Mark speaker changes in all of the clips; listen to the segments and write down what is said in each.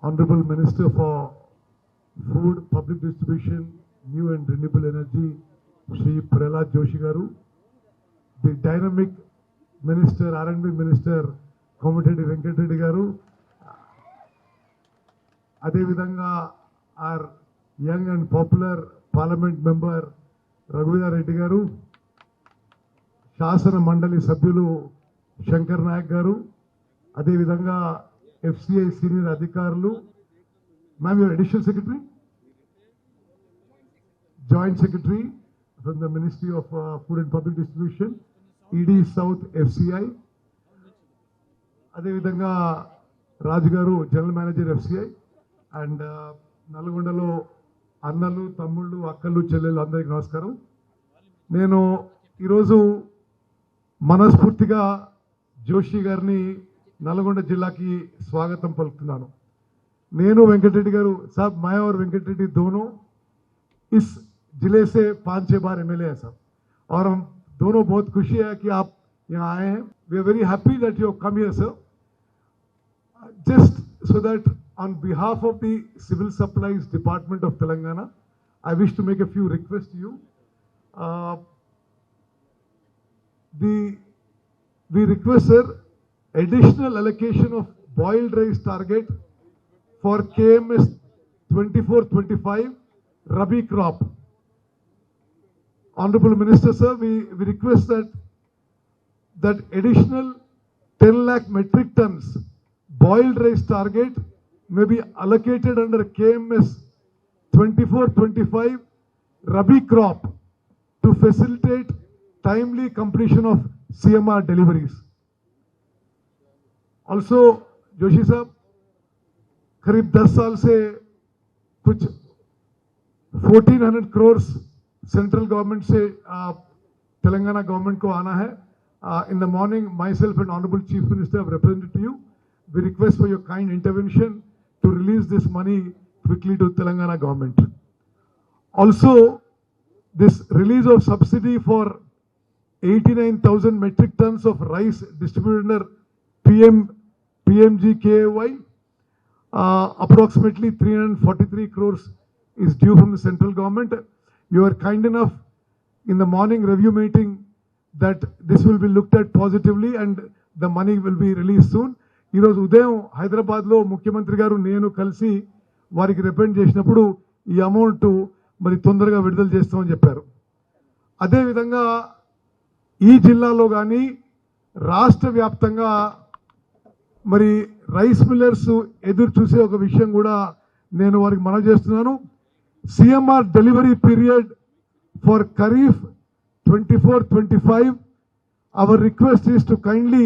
Speaker 1: Honorable Minister for Food, Public Distribution, New and Renewable Energy, Shri Prahlad Joshi Garu, the dynamic Minister, R&B Minister, Komatreddy Venkat Reddy Garu, Adevidanga, our young and popular Parliament member, Raghuvir Reddy Garu, Shasana Mandali Sabhyulu, Shankar Nayak Garu, Adevidanga, FCI Senior Adhikarulu, ma'am, your Additional Secretary? Joint Secretary from the Ministry of Food and Public Distribution, ED South FCI. Adevidanga Raj Garu, General Manager FCI, and Nalgondalo అన్నలు తమ్ముళ్ళు అక్కలు చెల్లెలు అందరికీ నమస్కారం. నేను ఈరోజు మనస్ఫూర్తిగా జోషి గారిని నల్గొండ జిల్లాకి స్వాగతం పలుకుతున్నాను. నేను వెంకటరెడ్డి గారు साहब मैं और वेंकट रेड्डी दोनों इस जिले से 5-6 बार एमएलए हैं साहब, और हम दोनों बहुत खुशी है कि आप यहाँ आए हैं. We are very happy that you come here sir. Just so that on behalf of the Civil Supplies Department of Telangana, I wish to make a few requests to you. We request, sir, additional allocation of boiled rice target for KMS 24-25 Rabi crop. Honorable Minister, sir, we request that additional 10 lakh metric tons boiled rice target may be allocated under KMS 24-25 Rabi crop to facilitate timely completion of CMR deliveries. Also, Joshi साहब, करीब 10 साल से कुछ 1400 crores central government से Telangana government को आना है. In the morning, myself and Honorable Chief Minister have represented to you. We request for your kind intervention to release this money quickly to Telangana government. Also, this release of subsidy for 89,000 metric tons of rice distributed under PMGKY, approximately 343 crores is due from the central government. You are kind enough in the morning review meeting that this will be looked at positively and the money will be released soon. ఈరోజు ఉదయం హైదరాబాద్లో ముఖ్యమంత్రి గారు నేను కలిసి వారికి represent చేసినప్పుడు ఈ అమౌంట్ మరి తొందరగా విడుదల చేస్తామని చెప్పారు. అదేవిధంగా ఈ జిల్లాలో కానీ రాష్ట్ర వ్యాప్తంగా మరి రైస్ మిల్లర్స్ ఎదురు చూసే ఒక విషయం కూడా నేను వారికి మనవి చేస్తున్నాను. CMR delivery period for kharif 24-25, our request is to kindly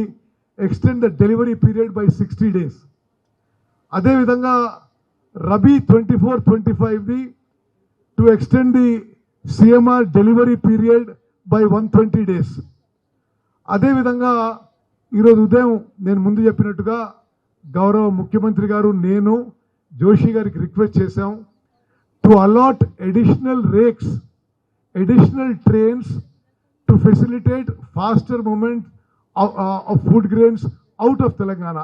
Speaker 1: extend the delivery period by 60 days. అదేవిధంగా rabi 24-25 to extend the CMR delivery period by 120 days. అదేవిధంగా ఈరోజు ఉదయం నేను ముందు చెప్పినట్టుగా గౌరవ ముఖ్యమంత్రి గారు నేను జోషి గారికి రిక్వెస్ట్ చేశాం to allot additional rakes, additional trains to facilitate faster movement of food grains out of Telangana.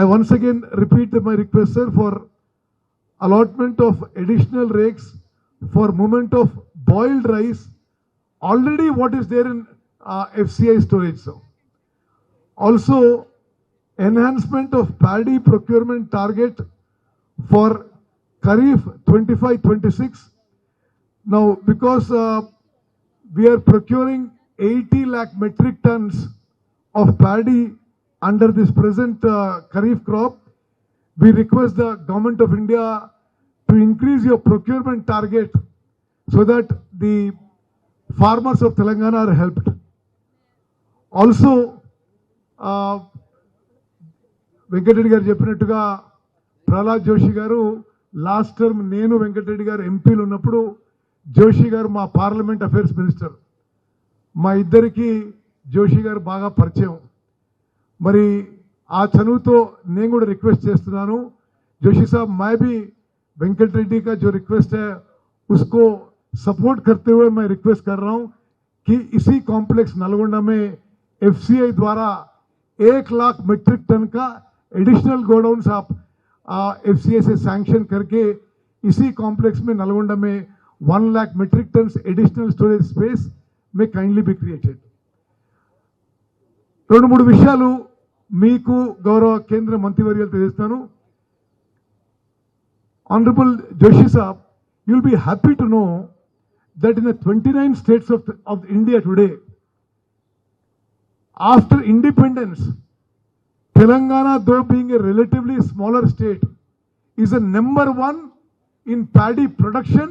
Speaker 1: I once again repeat my request, sir, for allotment of additional rakes for movement of boiled rice, already what is there in FCI storage. So also enhancement of paddy procurement target for Kharif 25-26. Now, because we are procuring 80 lakh metric tons of paddy under this present Kharif crop, we request the Government of India to increase your procurement target so that the farmers of Telangana are helped. Also, Venkat Reddy garu cheppinattuga Prahlad Joshi garu last term nenu Venkat Reddy garu ఎంపీలు ఉన్నప్పుడు జోషి గారు మా parliament affairs minister, మా ఇద్దరికి జోషి గారు బాగా పరిచయం. మరి ఆ చనువుతో నేను కూడా రిక్వెస్ట్ చేస్తున్నాను, जोशी साहब मैं भी वेंकट रेड्डी का जो रिक्वेस्ट है उसको सपोर्ट करते हुए मैं रिक्वेस्ट कर रहा हूं कि इसी कॉम्प्लेक्स नलगोंडा में एफसीआई द्वारा 1 लाख मेट्रिक टन का एडिशनल गोडाउन आप FCA से सैंक्शन करके इसी कॉम्प्लेक्स में नलगोंडा में 1 lakh metric tonnes additional storage space में काइंडली बी क्रिएटेड. రెండు మూడు విషయాలు మీకు గౌరవ కేంద్ర మంత్రివర్యాలు తెలియజేస్తాను. Honorable Joshi Saab, you'll be happy to know that in the 29 states of India today, after independence, Telangana, though being a relatively smaller state, is the number one in paddy production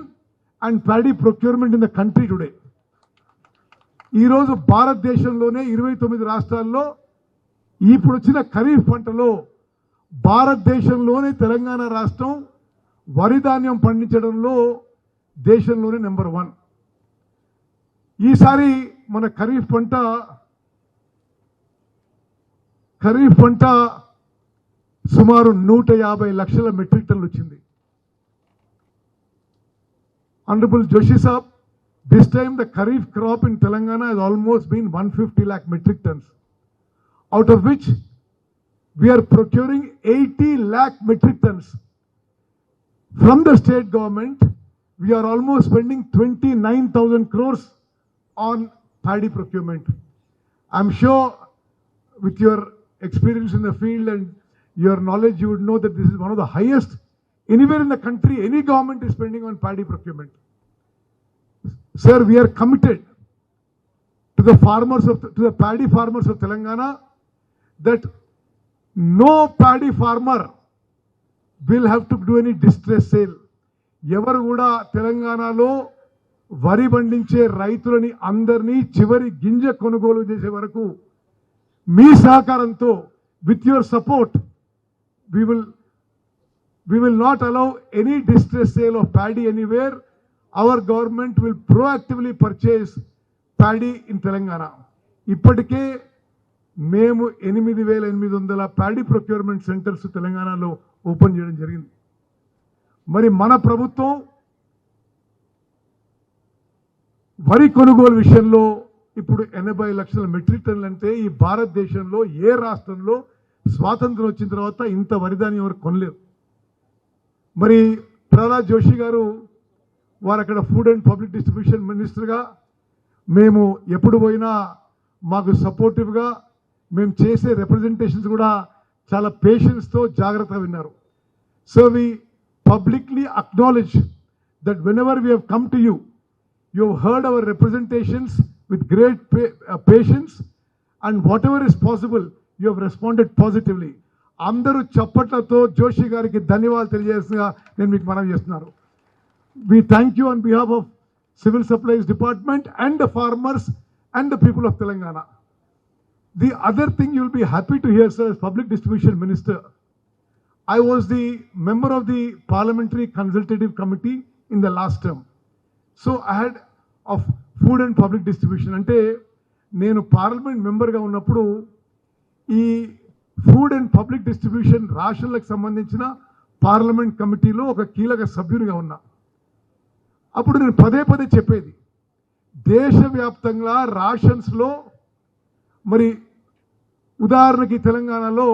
Speaker 1: and paddy procurement in the country today. ఈ రోజు భారతదేశంలోనే 29 రాష్ట్రాల్లో ఇప్పుడు వచ్చిన ఖరీఫ్ పంటలో భారతదేశంలోనే తెలంగాణ రాష్ట్రం వరి ధాన్యం పండించడంలో దేశంలోనే నెంబర్ 1. ఈసారి మన ఖరీఫ్ పంట సుమారు 150 లక్షల మెట్రిక్ టన్నులు వచ్చింది. Honorable Joshi Saab, this time the Kharif crop in Telangana has almost been 150 lakh metric tons, out of which we are procuring 80 lakh metric tons. From the state government, we are almost spending 29,000 crores on paddy procurement. I'm sure with your experience in the field and your knowledge, you would know that this is one of the highest anywhere in the country any government is spending on paddy procurement. Sir, we are committed to the paddy farmers of Telangana that no paddy farmer will have to do any distress sale. ఎవరు కూడా తెలంగాణలో వరి పండించే రైతులని అందరినీ చివరి గింజ కొనుగోలు చేసే వరకు మీ సహకారంతో with your support we will not allow any distress sale of paddy anywhere. Our government will proactively purchase paddy in Telangana. ఇప్పటికే మేము 8,800 paddy procurement centers తెలంగాణలో ఓపెన్ చేయడం జరిగింది. మరి మన ప్రభుత్వం వరి కొనుగోలు విషయంలో ఇప్పుడు 80 లక్షల మెట్రిక్ టన్నులు అంటే ఈ భారతదేశంలో ఏ రాష్ట్రంలో స్వాతంత్రం వచ్చిన తర్వాత ఇంత వరిధాన్యం ఎవరు కొనలేరు. మరి ప్రహ్లాద్ జోషి గారు వారు అక్కడ ఫుడ్ అండ్ పబ్లిక్ డిస్ట్రిబ్యూషన్ మినిస్టర్గా మేము ఎప్పుడు పోయినా మాకు సపోర్టివ్గా మేము చేసే రిప్రజెంటేషన్స్ కూడా చాలా పేషెన్స్తో జాగ్రత్తగా విన్నారు. So we publicly acknowledge that whenever we have come to you, you have heard our representations with great patience, and whatever is possible you have responded positively. అందరూ చప్పట్లతో జోషి గారికి ధన్యవాదాలు తెలియజేస్తున్నా నేను మీకు మనవి చేస్తున్నాను. We thank you on behalf of Civil Supplies Department and the farmers and the people of Telangana. The other thing you will be happy to hear, sir, as Public Distribution Minister, I was the member of the Parliamentary Consultative Committee in the last term. So I had of food and public distribution అంటే నేను parliament మెంబర్గా ఉన్నప్పుడు ఈ food and public distribution రాషన్లకు సంబంధించిన parliament కమిటీలో ఒక కీలక సభ్యునిగా ఉన్నా. అప్పుడు నేను పదే చెప్పేది, దేశవ్యాప్తంగా రాషన్స్లో మరి ఉదాహరణకి తెలంగాణలో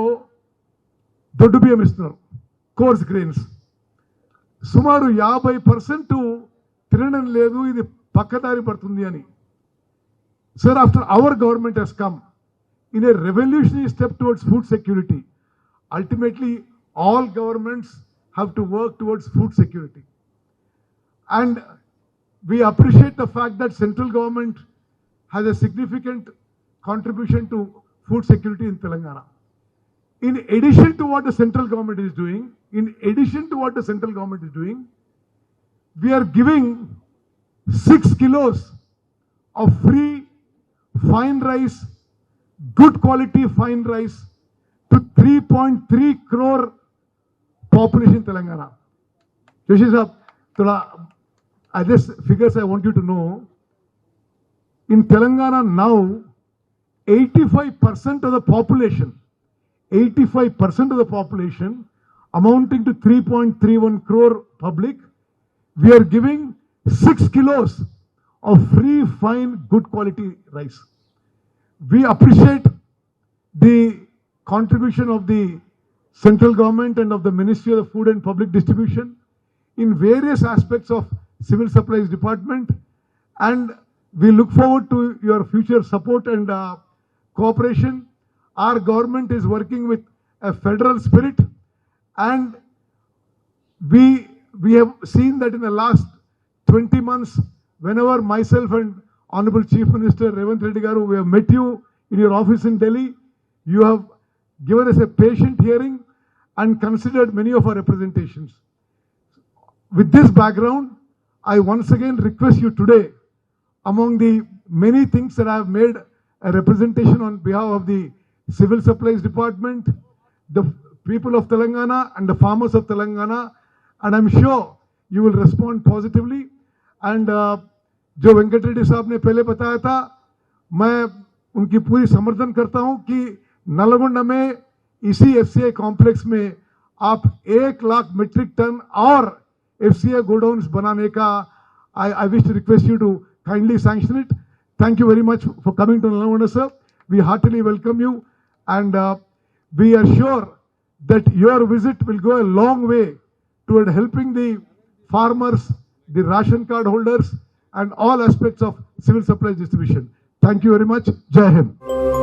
Speaker 1: దొడ్డు బియ్యం ఇస్తున్నారు, కోర్స్ గ్రెయిన్స్, సుమారు 50% తినడం లేదు, ఇది పక్కదారి పడుతుంది అని. Sir, after our government has come in a revolutionary step towards food security. Ultimately all governments have to work towards food security. And we appreciate the fact that central government has a significant contribution to food security in Telangana. In addition to what the central government is doing, we are giving 6 kilos of free fine rice, good quality fine rice to 3.3 crore population in Telangana. Joshi Saab, this figures I want you to know. In Telangana now, 85% of the population amounting to 3.31 crore public, we are giving 6 kilos of free, fine, good quality rice. We appreciate the contribution of the central government and of the Ministry of Food and Public Distribution in various aspects of Civil Supplies Department, and we look forward to your future support and cooperation. Our government is working with a federal spirit, and we have seen that in the last 20 months, whenever myself and Honorable Chief Minister Revanth Reddy Garu, we have met you in your office in Delhi, you have given us a patient hearing and considered many of our representations. With this background, I once again request you today, among the many things that I have made a representation on behalf of the Civil Supplies Department, the people of Telangana and the farmers of Telangana, and I'm sure you will respond positively. And जो वेंकट रेड्डी साहब ने पहले बताया था, मैं उनकी पूरी समर्थन करता हूं कि नलगोंडा में इसी एफसीआई कॉम्प्लेक्स में आप 1 लाख मीट्रिक टन और एफसीआई गोडाउन्स बनाने का I wish to request you to kindly sanction it. Thank you very much for coming to Nalgonda, sir. We heartily welcome you, and we are sure that your visit will go a long way toward helping the farmers, the ration card holders, and all aspects of civil supplies distribution. Thank you very much. Jai Hind.